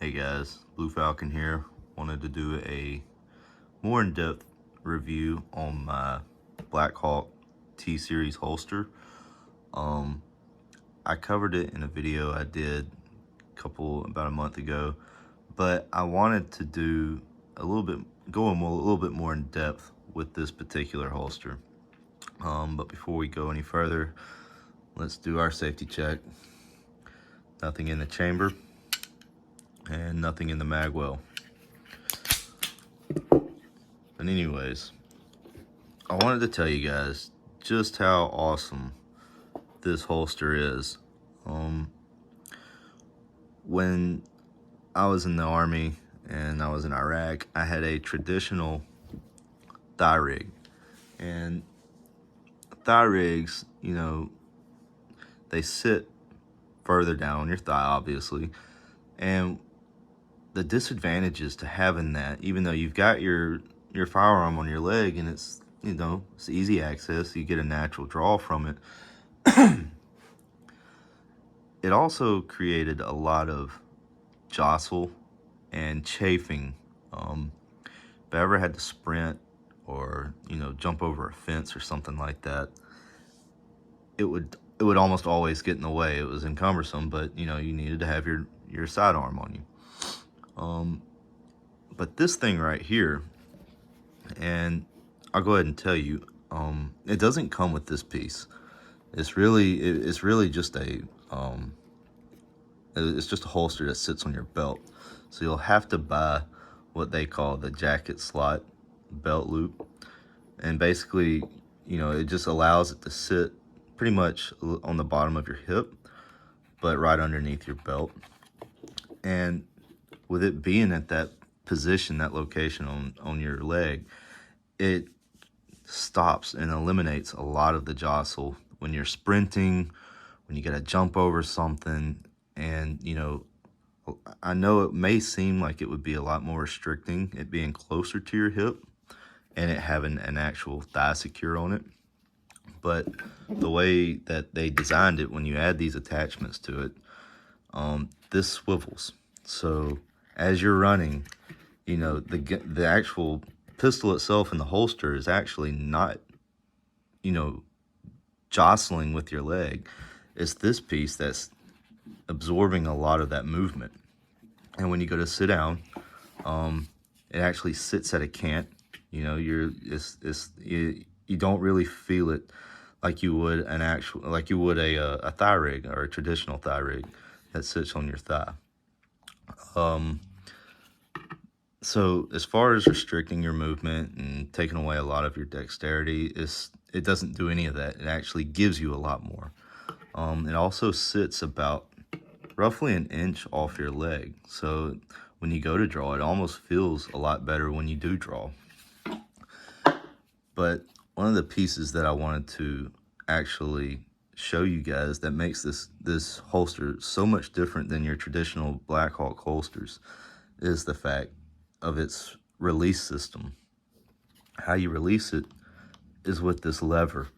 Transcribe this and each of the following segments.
Hey guys, Blue Falcon here. Wanted to do a more in-depth review on my Blackhawk T-series holster. I covered it in a video I did about a month ago, but I wanted to do go a little bit more in depth with this particular holster. But before we go any further, let's do our safety check. Nothing in the chamber and nothing in the mag well. But anyways, I wanted to tell you guys just how awesome this holster is. When I was in the Army and I was in Iraq, I had a traditional thigh rig. And thigh rigs, they sit further down on your thigh, obviously. And the disadvantages to having that, even though you've got your firearm on your leg and it's easy access, you get a natural draw from it. It also created a lot of jostle and chafing. If I ever had to sprint or jump over a fence or something like that, it would almost always get in the way. It was encumbersome, but you needed to have your sidearm on you. But this thing right here, and I'll go ahead and tell you, it doesn't come with this piece. It's really just it's just a holster that sits on your belt. So you'll have to buy what they call the jacket slot belt loop. And basically, it just allows it to sit pretty much on the bottom of your hip, but right underneath your belt. And with it being at that position, that location on your leg, it stops and eliminates a lot of the jostle when you're sprinting, when you gotta jump over something. And I know it may seem like it would be a lot more restricting, it being closer to your hip and it having an actual thigh secure on it. But the way that they designed it, when you add these attachments to it, this swivels. So as you're running, the actual pistol itself in the holster is actually not, jostling with your leg. It's this piece that's absorbing a lot of that movement. And when you go to sit down, it actually sits at a cant. You don't really feel it like you would a thigh rig or a traditional thigh rig that sits on your thigh. So as far as restricting your movement and taking away a lot of your dexterity, it doesn't do any of that. It actually gives you a lot more. It also sits about roughly an inch off your leg. So when you go to draw, it almost feels a lot better when you do draw. But one of the pieces that I wanted to actually show you guys that makes this holster so much different than your traditional Blackhawk holsters is the fact of its release system. How you release it is with this lever,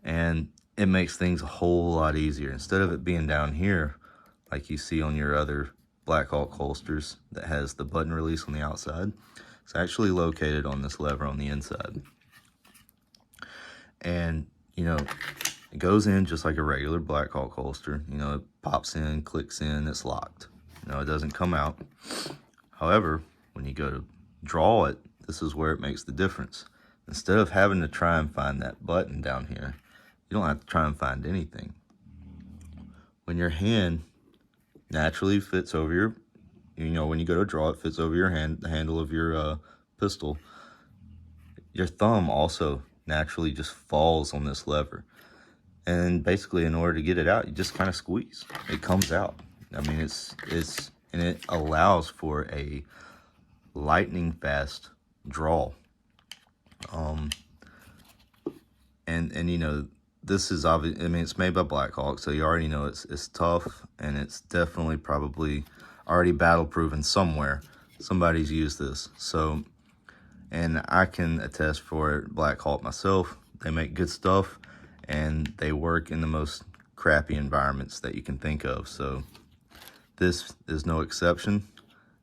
and it makes things a whole lot easier. Instead of it being down here like you see on your other Blackhawk holsters that has the button release on the outside, it's actually located on this lever on the inside. And it goes in just like a regular Blackhawk holster. It pops in, clicks in, it's locked. It doesn't come out. However, when you go to draw it, this is where it makes the difference. Instead of having to try and find that button down here, you don't have to try and find anything. When your hand naturally fits over your, when you go to draw, it fits over your hand, the handle of your pistol. Your thumb also naturally just falls on this lever. And basically, in order to get it out, you just kind of squeeze. It comes out. I mean, and it allows for a lightning fast draw. This is obvious. I mean, it's made by Blackhawk, so you already know it's tough, and it's definitely probably already battle proven somewhere. Somebody's used this. So, and I can attest for it, Blackhawk myself. They make good stuff, and they work in the most crappy environments that you can think of. So this is no exception.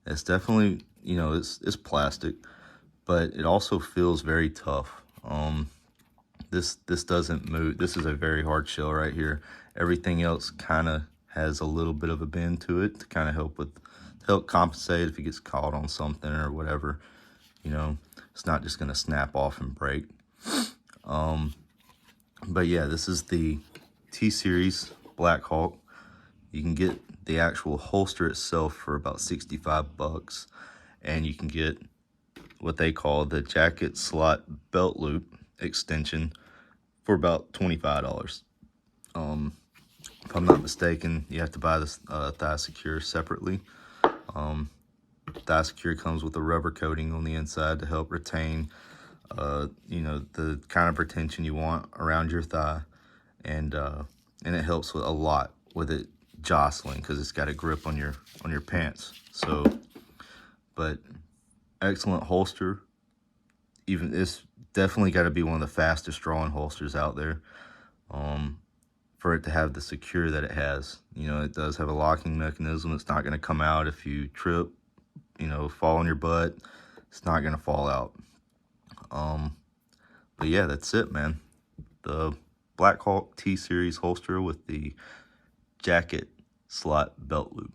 It's definitely, you know, it's plastic, but it also feels very tough. This doesn't move. This is a very hard shell right here. Everything else kind of has a little bit of a bend to it to kind of help compensate if it gets caught on something or whatever. You know, it's not just gonna snap off and break. But yeah, this is the T-series Blackhawk. You can get the actual holster itself for about 65 bucks, and you can get what they call the jacket slot belt loop extension for about $25. If I'm not mistaken, you have to buy this Thigh Secure separately. Thigh Secure comes with a rubber coating on the inside to help retain, you know, the kind of retention you want around your thigh, and it helps with a lot with it jostling because it's got a grip on your pants. So, but excellent holster. Even it's definitely got to be one of the fastest drawing holsters out there. For it to have the secure that it has, you know, it does have a locking mechanism. It's not going to come out if you trip, you know, fall on your butt. It's not going to fall out. But yeah, that's it, man. The Blackhawk T-series holster with the jacket slot belt loop.